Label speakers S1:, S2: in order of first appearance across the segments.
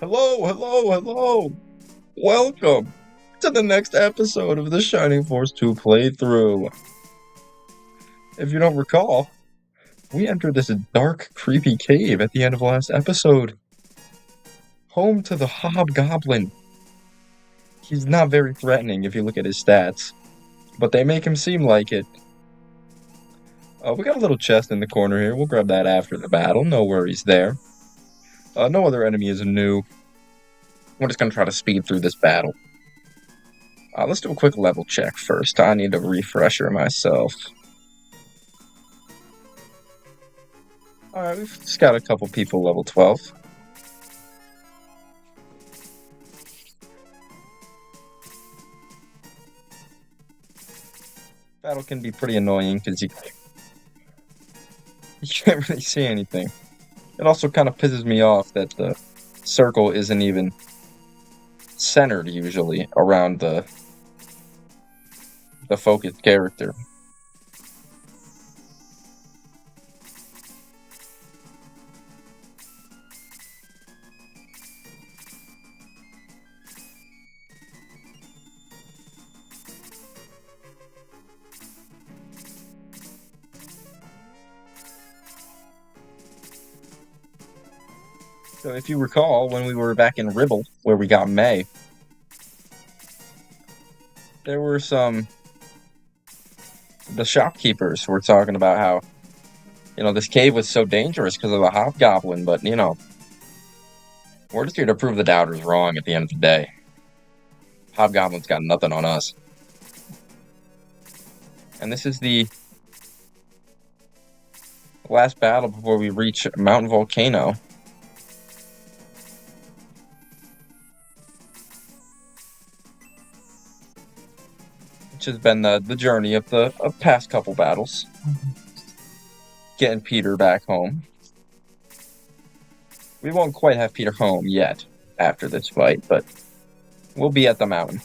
S1: Hello, hello, hello. Welcome to the next episode of the Shining Force 2 playthrough. If you don't recall, we entered this dark, creepy cave at the end of last episode. Home to the Hobgoblin. He's not very threatening if you look at his stats, but they make him seem like it. We got a little chest in the corner here. We'll grab that after the battle. No worries there. No other enemy is new. We're just going to try to speed through this battle. Let's do a quick level check first. I need a refresher myself. Alright, we've just got a couple people level 12. Battle can be pretty annoying because you can't really see anything. It also kind of pisses me off that the circle isn't even centered usually around the focused character. So if you recall, when we were back in Ribble, where we got May, there were the shopkeepers were talking about how, this cave was so dangerous because of the Hobgoblin, but, we're just here to prove the doubters wrong at the end of the day. Hobgoblin's got nothing on us. And this is the last battle before we reach Mountain Volcano. Which has been the journey of the past couple battles. Getting Peter back home. We won't quite have Peter home yet after this fight, but we'll be at the mountain.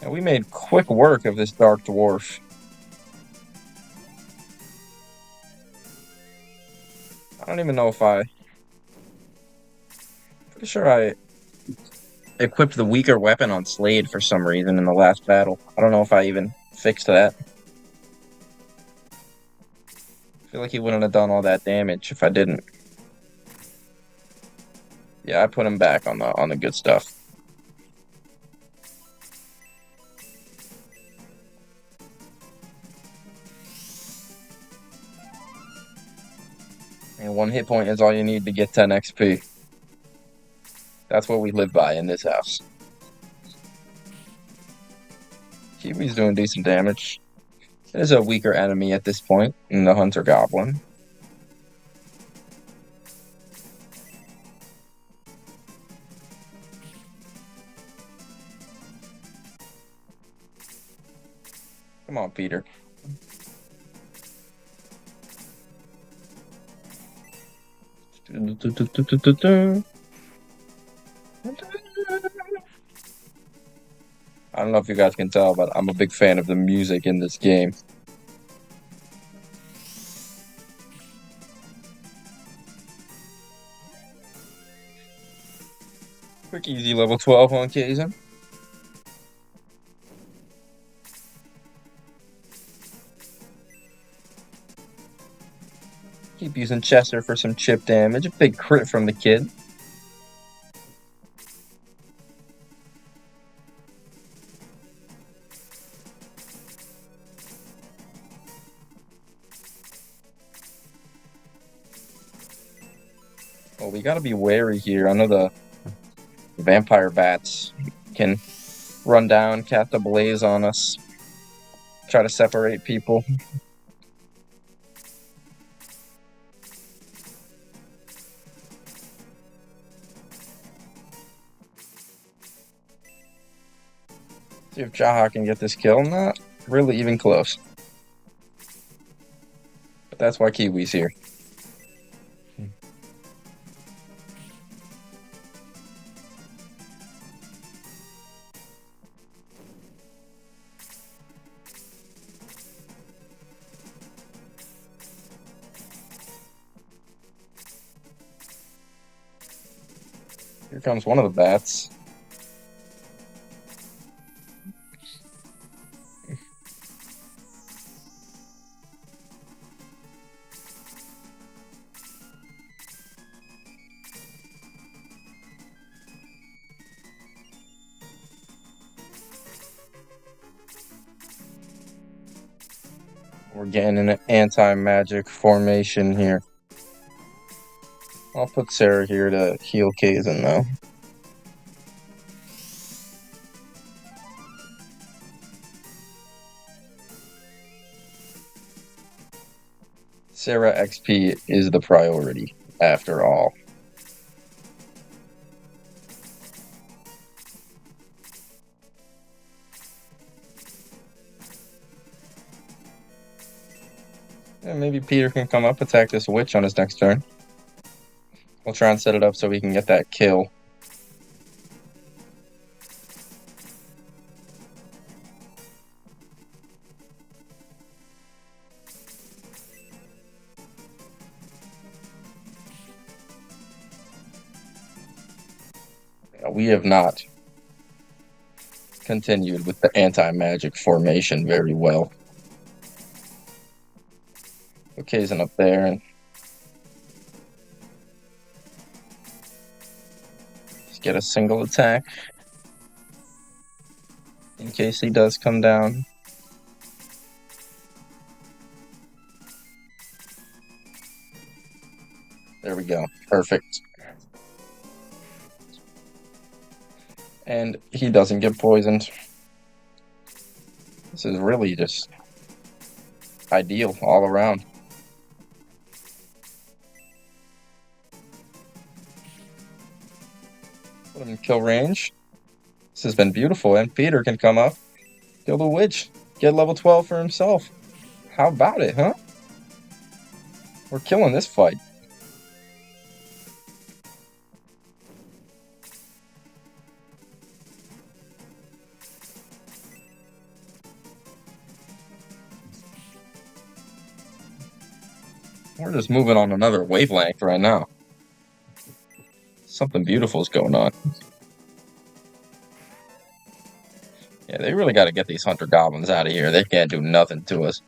S1: And we made quick work of this dark dwarf. I don't even know if pretty sure I equipped the weaker weapon on Slade for some reason in the last battle. I don't know if I even fixed that. I feel like he wouldn't have done all that damage if I didn't. Yeah, I put him back on the good stuff. And 1 hit point is all you need to get 10 XP. That's what we live by in this house. Kiwi's doing decent damage. It is a weaker enemy at this point in the Hunter Goblin. Come on, Peter. I don't know if you guys can tell, but I'm a big fan of the music in this game. Quick, easy level 12 on Kaizen. Keep using Chester for some chip damage. A big crit from the kid. Well, we gotta be wary here. I know the vampire bats can run down, cast a blaze on us, try to separate people. See if Jaha can get this kill. Not really even close. But that's why Kiwi's here. Here comes one of the bats. We're getting an anti-magic formation here. I'll put Sarah here to heal Kaizen, though. Sarah XP is the priority, after all. And maybe Peter can come up, attack this witch on his next turn. We'll try and set it up so we can get that kill. We have not continued with the anti-magic formation very well. Put Kaizen up there and just get a single attack in case he does come down. There we go. Perfect. And he doesn't get poisoned. This is really just ideal all around. Put him in kill range. This has been beautiful. And Peter can come up, kill the witch, get level 12 for himself. How about it, huh? We're killing this fight. We're just moving on another wavelength right now. Something beautiful is going on. Yeah, they really got to get these hunter goblins out of here. They can't do nothing to us.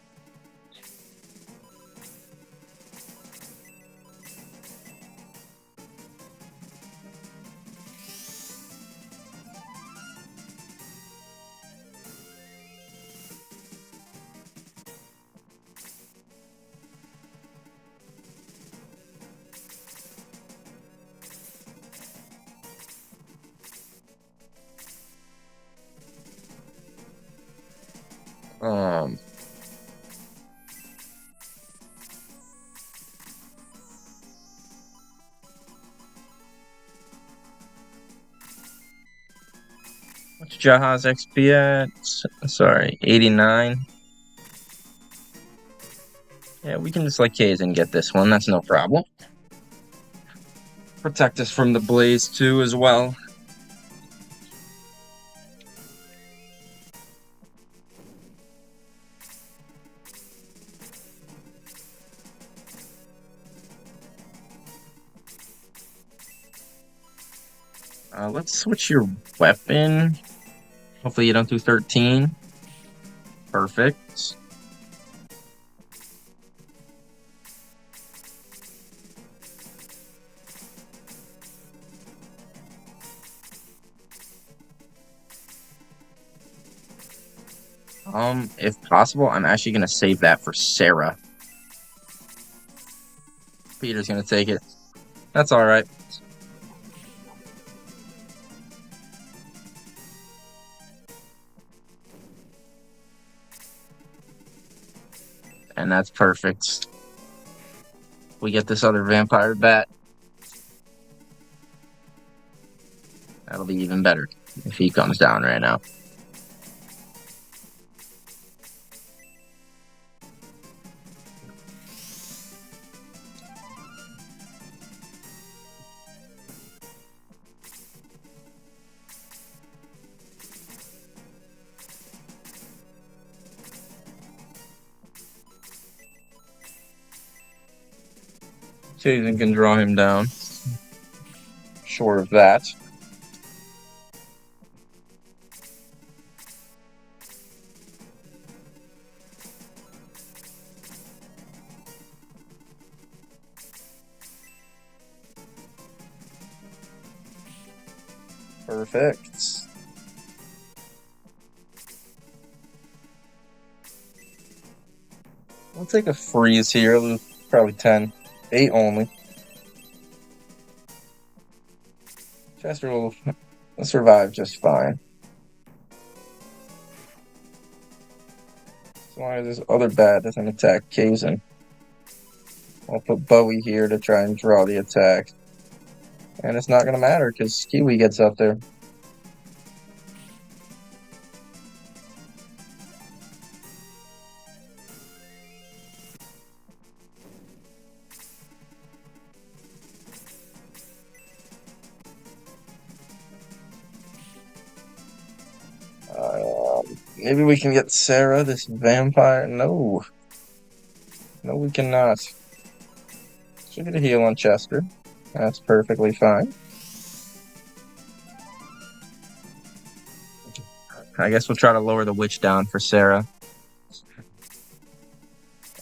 S1: What's Jaha's XP at? Sorry, 89. Yeah, we can just let Kaizen get this one. That's no problem. Protect us from the blaze too as well. Let's switch your weapon. Hopefully you don't do 13. Perfect. If possible, I'm actually gonna save that for Sarah. Peter's gonna take it. That's all right. And that's perfect. We get this other vampire bat. That'll be even better if he comes down right now. Kaizen can draw him down. sure of that. Perfect. We'll take a freeze here. Lose probably 10. 8 only. Chester will survive just fine. As long as this other bat doesn't attack Kazin. I'll put Bowie here to try and draw the attack. And it's not going to matter because Kiwi gets up there. Maybe we can get Sarah, this vampire. No. No, we cannot. Should get a heal on Chester. That's perfectly fine. I guess we'll try to lower the witch down for Sarah.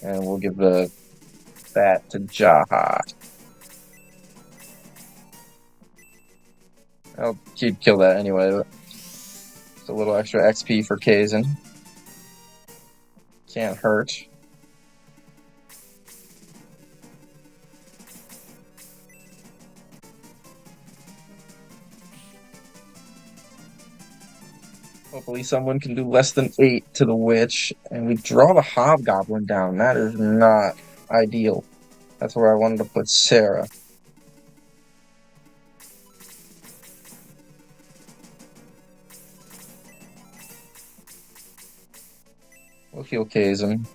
S1: And we'll give the bat to Jaha. He'd kill that anyway, but it's a little extra XP for Kazin. Can't hurt. Hopefully someone can do less than 8 to the witch, and we draw the Hobgoblin down. That is not ideal. That's where I wanted to put Sarah. We'll heal Kazin.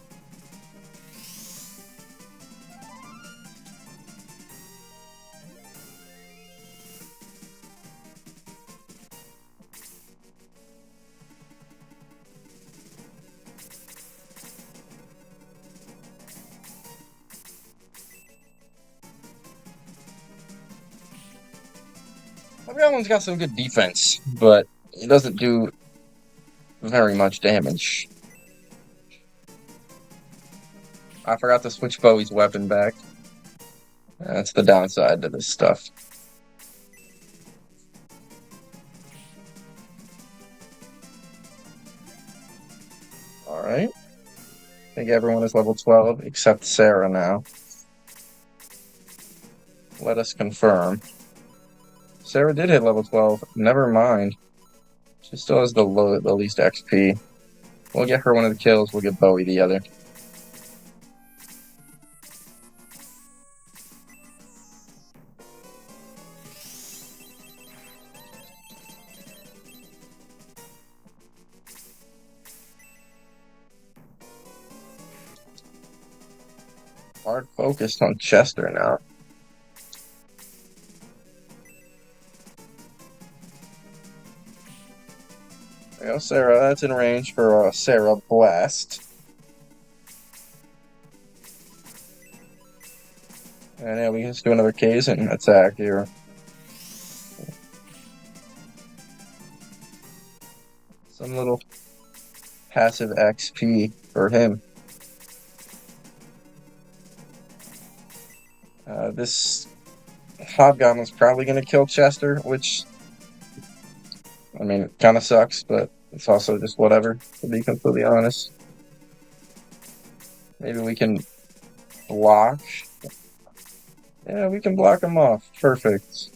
S1: Hobgoblin's got some good defense, but he doesn't do very much damage. I forgot to switch Bowie's weapon back. That's the downside to this stuff. Alright. I think everyone is level 12 except Sarah now. Let us confirm. Sarah did hit level 12. Never mind. She still has the least XP. We'll get her one of the kills. We'll get Bowie the other. Hard focused on Chester now. There you go, Sarah. That's in range for Sarah Blast. And yeah, we can just do another Kazin attack here. Some little passive XP for him. This Hobgoblin's probably going to kill Chester, which, I mean, it kind of sucks, but it's also just whatever, to be completely honest. Maybe we can block. Yeah, we can block him off. Perfect.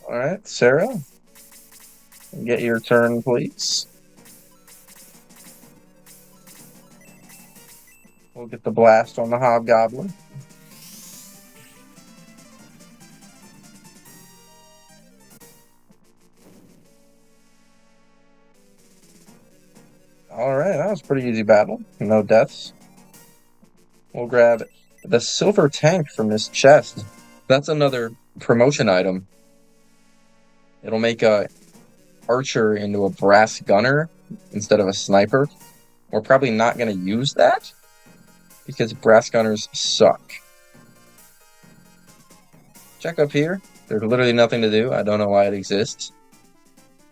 S1: Alright, Sarah. Get your turn, please. We'll get the blast on the Hobgoblin. Alright, that was a pretty easy battle. No deaths. We'll grab the silver tank from this chest. That's another promotion item. It'll make a archer into a brass gunner instead of a sniper. We're probably not going to use that because brass gunners suck. Check up here. There's literally nothing to do. I don't know why it exists,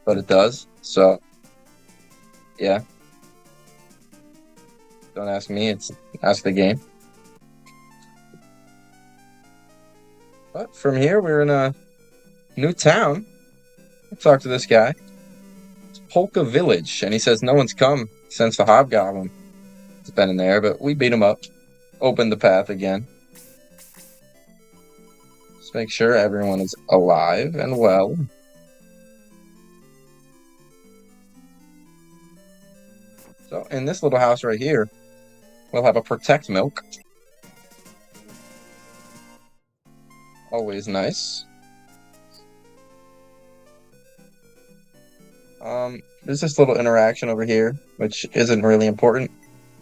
S1: but it does. So, yeah. Don't ask me. Ask the game. But from here, we're in a new town. We'll talk to this guy. It's Polca Village, and he says no one's come since the Hobgoblin has been in there, but we beat him up. Opened the path again. Let's make sure everyone is alive and well. So in this little house right here, we'll have a protect milk. Always nice. There's this little interaction over here, which isn't really important.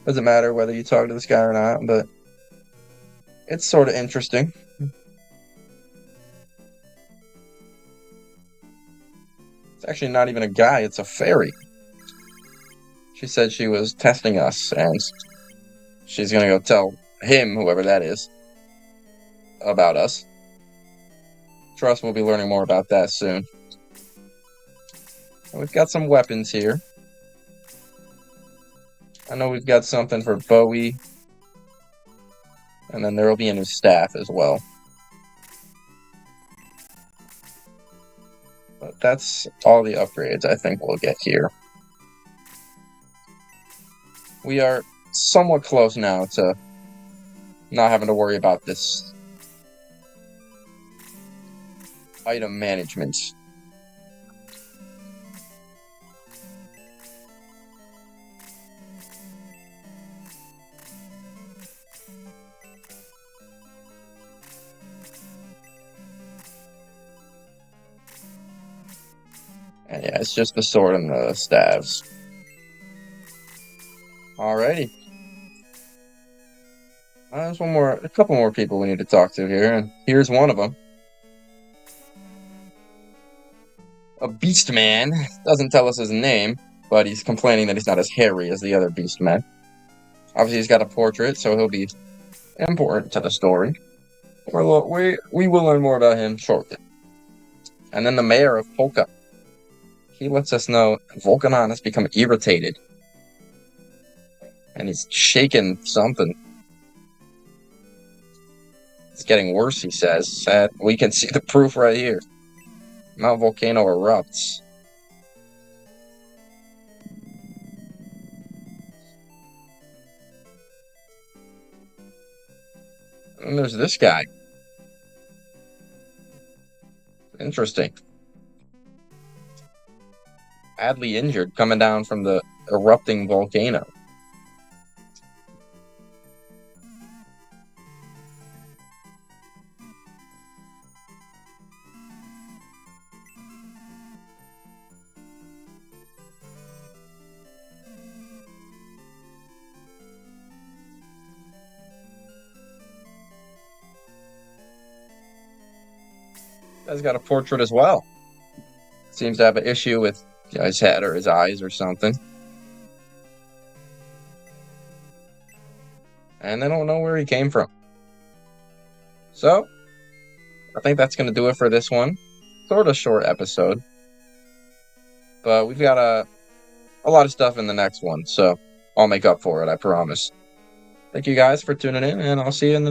S1: Doesn't matter whether you talk to this guy or not, but it's sort of interesting. It's actually not even a guy, it's a fairy. She said she was testing us, and she's gonna go tell him, whoever that is, about us. Trust we'll be learning more about that soon. And we've got some weapons here. I know we've got something for Bowie. And then there will be a new staff as well. But that's all the upgrades I think we'll get here. We are somewhat close now to not having to worry about this item management. And yeah, it's just the sword and the staves. Alrighty. There's a couple more people we need to talk to here, and here's one of them. A beast man. Doesn't tell us his name, but he's complaining that he's not as hairy as the other beast men. Obviously, he's got a portrait, so he'll be important to the story. We will learn more about him shortly. And then the mayor of Polca. He lets us know Volcanon has become irritated. And he's shaking something. It's getting worse, he says. We can see the proof right here. Mount Volcano erupts. And there's this guy. Interesting. Badly injured, coming down from the erupting volcano. Guy's got a portrait as well. Seems to have an issue with his head or his eyes or something. And they don't know where he came from. So, I think that's going to do it for this one. Sort of short episode. But we've got a lot of stuff in the next one, so I'll make up for it, I promise. Thank you guys for tuning in, and I'll see you in the next